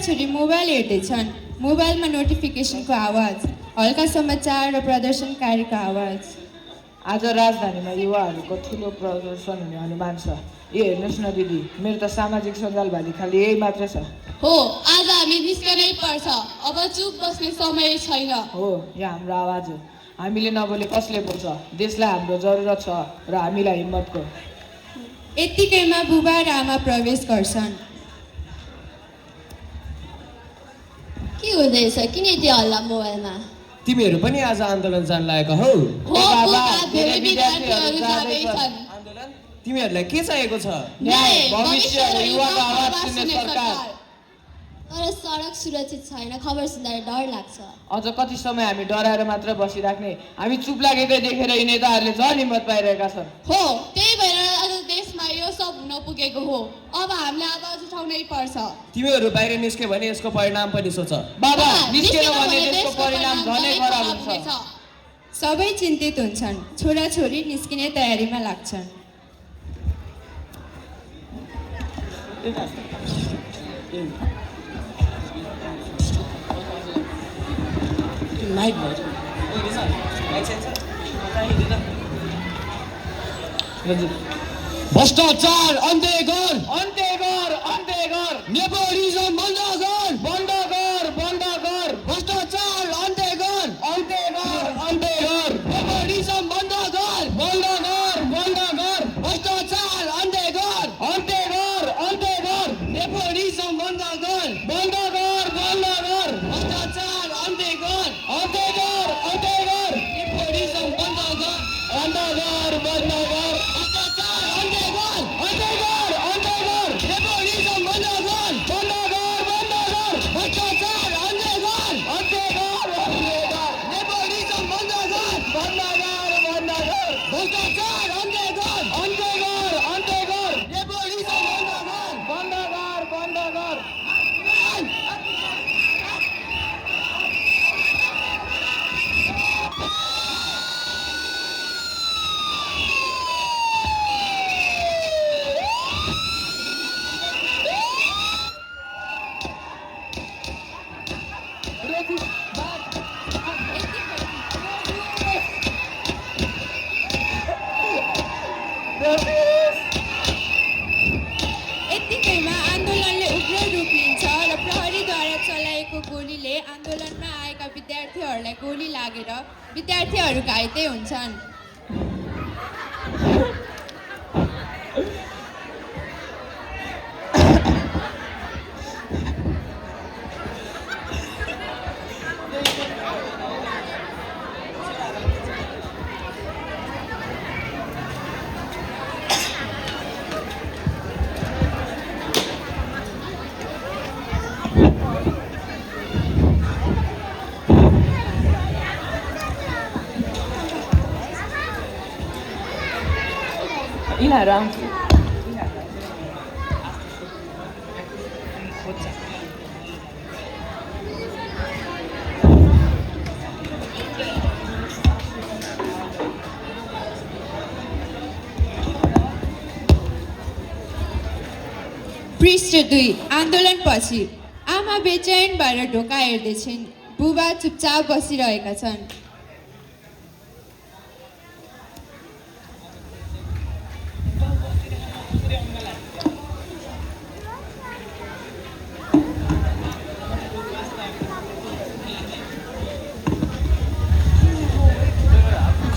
छोरी मोबाइल हेर्दैछन्। मोबाइलमा नोटिफिकेसनको आवाज, हल्का समाचार र प्रदर्शनकारीको आवाज। आज राजधानीमा युवाहरूको ठुलो प्रदर्शन हुने अनुमान छ। ए हेर्नुहोस् न दिदी, मेरो त सामाजिक सञ्जालभरि खालि यही मात्रै छ। हो, आज हामी निस्कनै पर्छ। अब चुप बस्ने समय छैन। हो, यो हाम्रो आवाज हो। हामीले नबोले कसले बोल्छ? देशलाई हाम्रो जरुरत छ र हामीलाई हिम्मतको। यत्तिकैमा बुबा र आमा प्रवेश गर्छन्। के हुँदैछ? किन यति हल्ला मोबाइलमा? तिमीहरू पनि आज आन्दोलन जान लागेको हौ? हो बुबा, धेरै विद्यार्थीहरू जाँदैछन्। आन्दोलन? तिमीहरूलाई के चाहिएको छ? न्याय, भविष्य र युवाको आवाज सुन्ने सरकार। तर सडक सुरक्षित छैन, खबर सुन्दा डर लाग्छ। अझ कति समय हामी डराएर मात्र बसिराख्ने? हामी चुप लागेकै देखेर यी नेताहरूले झन् हिम्मत पाइरहेका छन्। हो, त्यही भएर आज देशमा यो सब हुन पुगेको हो। अब हामीले आवाज उठाउनै पर्छ। तिमीहरू बाहिर निस्क्यो भने यसको परिणाम पनि सोच। बाबा, निस्केन भने त्यसको परिणाम झनै खराब हुन्छ। सबै चिन्तित हुन्छन्। छोराछोरी निस्किने तयारीमा लाग्छन्। भ्रष्टाचार अन्त्य गर, अन्त्य गर, अन्त्य गर। नेपोटिजम बन्द गर, बन्द गर, बन्द गर। भ्रष्टाचार अन्त्य गर, अन्त्य गर, अन्त्य गर। नेपोटिजम बन्द गर, बन्द गर, बन्द गर। भ्रष्टाचार अन्त्य गर, अन्त्य गर, अन्त्य गर। नेपोटिजम बन्द गर, बन्द गर, बन्द गर। भ्रष्टाचार अन्त्य गर, अन्त्य गर, अन्त्य गर। नेपोटिजम बन्द गर, बन्द गर, बन्द गर। भ्रष्टाचार अन्त्य गर, अन्त्य गर, अन्त्य गर। नेपोटिजम बन्द गर, बन्द गर, बन्द गर। भ्रष्टाचार अन्त्य गर, अन्त्य गर, अन्त्य गर। नेपोटिजम बन्द गर, बन्द गर, बन्द गर। भ्रष्टाचार अन्त्य गर, अन्त्य गर, अन्त्य गर। नेपोटिजम बन्द गर। बन्द गर, बन्द गर। यत्तिकैमा आन्दोलनले उग्र रूप लिन्छ र प्रहरीद्वारा चलाएको गोलीले आन्दोलनमा आएका विद्यार्थीहरूलाई गोली लागेर विद्यार्थीहरू घाइते हुन्छन्। यिनीहरू आउँछ। पृष्ठ 2 आन्दोलनपछि आमा बेचैन भएर ढोका हेर्दैछिन्। बुबा चुपचाप बसिरहेका छन्।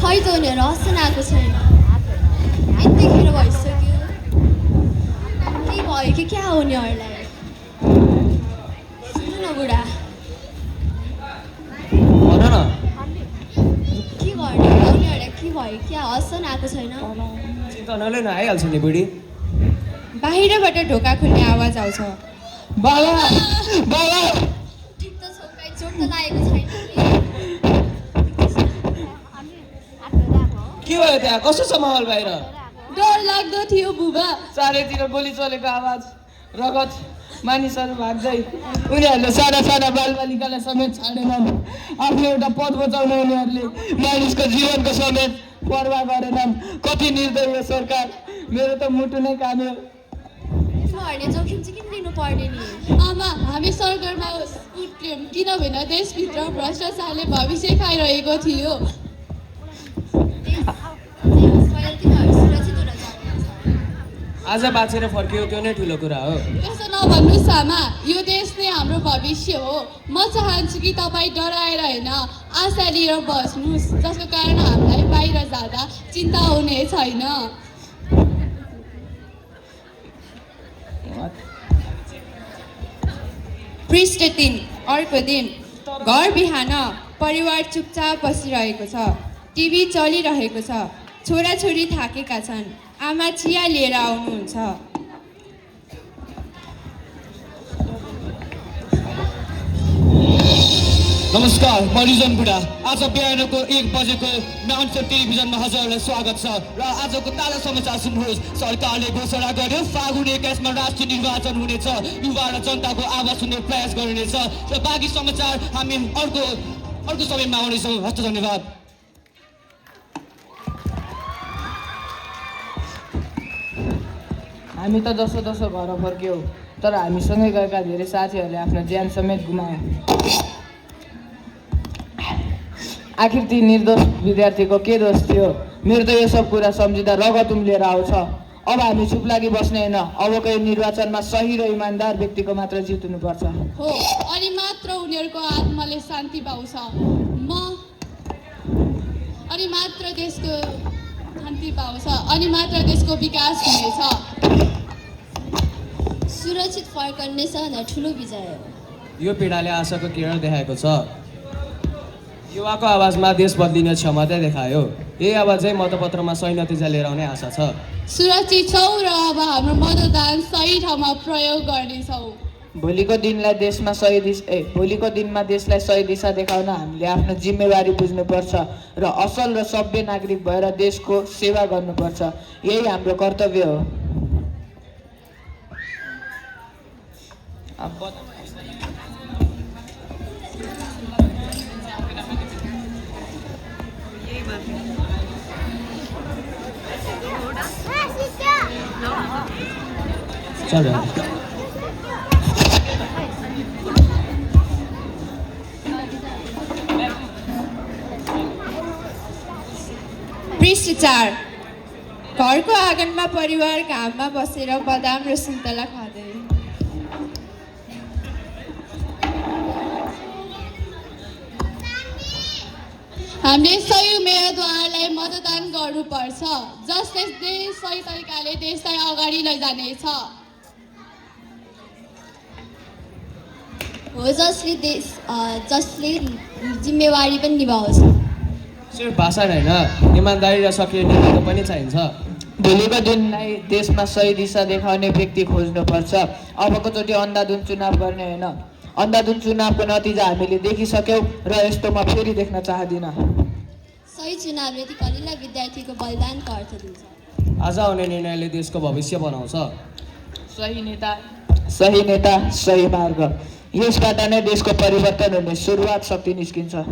खै त उनीहरू हस्न आएको छैन। यतिखेर भइसक्यो। के भयो कि क्या हो उनीहरूलाई? सुन्नु न बुढा, भन न, के गर्ने? उनीहरूलाई के भयो? क्या हस्न आएको छैन? चिन्ता नले न, आइहाल्छ नि बुढी। बाहिरबाट ढोका खुल्ने आवाज आउँछ। बाबा, बाबा। ठिक त छौ, कहीँ चोट त लागेको छैन नि? के भयो त्यहाँ? कस्तो छ माहौल बाहिर? डर लाग्दो थियो बुबा। चारैतिर गोली चलेको आवाज, रगत, मानिसहरू भाग्दै। उनीहरूले साना साना बालबालिकालाई समेत छाडेनन्। आफ्नो एउटा पद बचाउन उनीहरूले मानिसको जीवनको समेत परवाह गरेनन्। कति निर्दय सरकार। मेरो त मुटु नै काम्यो। देशमा हर्ने जोखिम चाहिँ किन लिनु पर्ने नि आमा हामी सरकारमा उठ्यौँ किनभने देशभित्र भ्रष्टाचारले भविष्य खाइरहेको थियो। स्वयं तिनीहरू सुरक्षित हुन चाहनुहुन्छ। आज बाँचेर फर्कियो त्यो नै ठुलो कुरा हो। त्यसो नभन्नुहोस् आमा, यो देश नै हाम्रो भविष्य हो। म चाहन्छु कि तपाईँ डराएर होइन आशा लिएर बस्नुहोस्, जसको कारण हामीलाई बाहिर जाँदा चिन्ता हुने छैन। पृष्ठ 3 अर्को दिन घर बिहान परिवार चुपचाप बसिरहेको छ। टिभी चलिरहेको छ। छोराछोरी थाकेका छन्। आमा चिया लिएर आउनुहुन्छ। नमस्कार, म रिजन बुढा। आज बिहानको 1 बजेको नानसेट टेलिभिजनमा हजुरहरूलाई स्वागत छ र आजको ताजा समाचार सुन्नुहोस्। सरकारले घोषणा गर्यो फागुन 21 मा राष्ट्रिय निर्वाचन हुनेछ। युवा र जनताको आवाज सुन्ने प्रयास गरिनेछ र बाँकी समाचार हामी अर्को समयमा आउनेछौँ। हस्त धन्यवाद। हामी त जसो तसो घर फर्क्यौँ, तर हामीसँगै गएका धेरै साथीहरूले आफ्नो ज्यान समेत गुमाए। आखिर ती निर्दोष विद्यार्थीको के दोष थियो? मेरो त यो सब कुरा सम्झिँदा रगत उम्लिएर आउँछ। अब हामी चुप लागि बस्ने होइन। अबको यो निर्वाचनमा सही र इमान्दार व्यक्तिको मात्र जित हुनुपर्छ। हो, अनि मात्र उनीहरूको आत्माले शान्ति पाउँछ। अनि मात्र देशको शान्ति पाउँछ, अनि मात्र देशको विकास हुनेछ। सुरक्षित फर्कने सबभन्दा ठुलो विजय हो। यो पीडाले आशाको किरण देखाएको छ। युवाको आवाजमा देश बदलिने क्षमता देखायो। यही आवाजै मतपत्रमा सही नतिजा लिएर आउने आशा छ। सुरक्षित छौँ र अब हाम्रो मतदान सही ठाउँमा प्रयोग गर्नेछौँ। भोलिको दिनमा देशलाई सही दिशा देखाउन हामीले आफ्नो जिम्मेवारी बुझ्नुपर्छ र असल र सभ्य नागरिक भएर देशको सेवा गर्नुपर्छ। यही हाम्रो कर्तव्य हो। चल पृष्ठ 4 घरको आँगनमा परिवार घाममा बसेर बदाम र सुन्तला खाँदै। हामीले सही उम्मेदवारलाई मतदान गर्नुपर्छ, जसले सही तरिकाले देशलाई अगाडि लैजानेछ। हो, जसले जिम्मेवारी पनि निभाउँछ। सिर्फ भाषण होइन, इमान्दारी र सक्रिय नेतृत्व पनि चाहिन्छ। भोलिको दिनलाई देशमा सही दिशा देखाउने व्यक्ति खोज्नुपर्छ। अबको चोटि अन्धाधुन चुनाव गर्ने होइन। अन्धाधुन चुनावको नतिजा हामीले देखिसक्यौँ र यस्तो म फेरि देख्न चाहदिनँ। सही चुनावले ती कलिला विद्यार्थीको बलिदानको अर्थ दिन्छ। आज आउने निर्णयले देशको भविष्य बनाउँछ। सही नेता, सही मार्ग। यसबाट नै देशको परिवर्तन हुने सुरुवात शक्ति निस्किन्छ।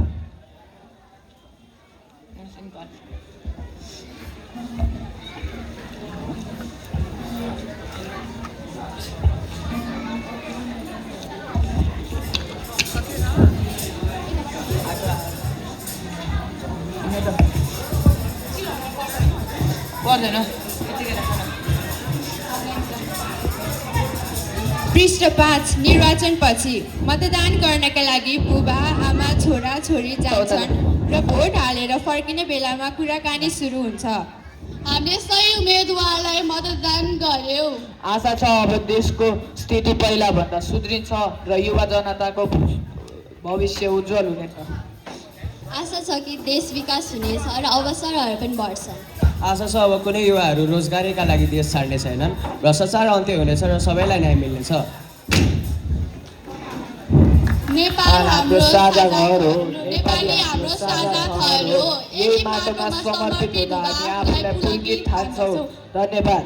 पर्दैन। पृष्ठ 5 निर्वाचनपछि मतदान गर्नका लागि बुबा आमा छोरा छोरी जान्छन् र भोट हालेर फर्किने बेलामा कुराकानी सुरु हुन्छ। हामीले सही उम्मेदवारलाई मतदान गर्यौँ। आशा छ अब देशको स्थिति पहिला भन्दा सुध्रिन्छ र युवा जनताको भविष्य उज्जवल हुनेछ। आशा छ कि देश विकास हुनेछ र अवसरहरू पनि बढ्छन्। आशा छ अब कुनै युवाहरू रोजगारीका लागि देश छाड्ने छैनन्, भ्रष्टाचार अन्त्य हुनेछ र सबैलाई न्याय मिल्नेछ। नेपाल हाम्रो साझा घर हो। नेपाली हाम्रो साझा घर हो। यही माटोमा समर्पित हुँदा हामी आफूलाई पुलकित ठान्छौँ। धन्यवाद।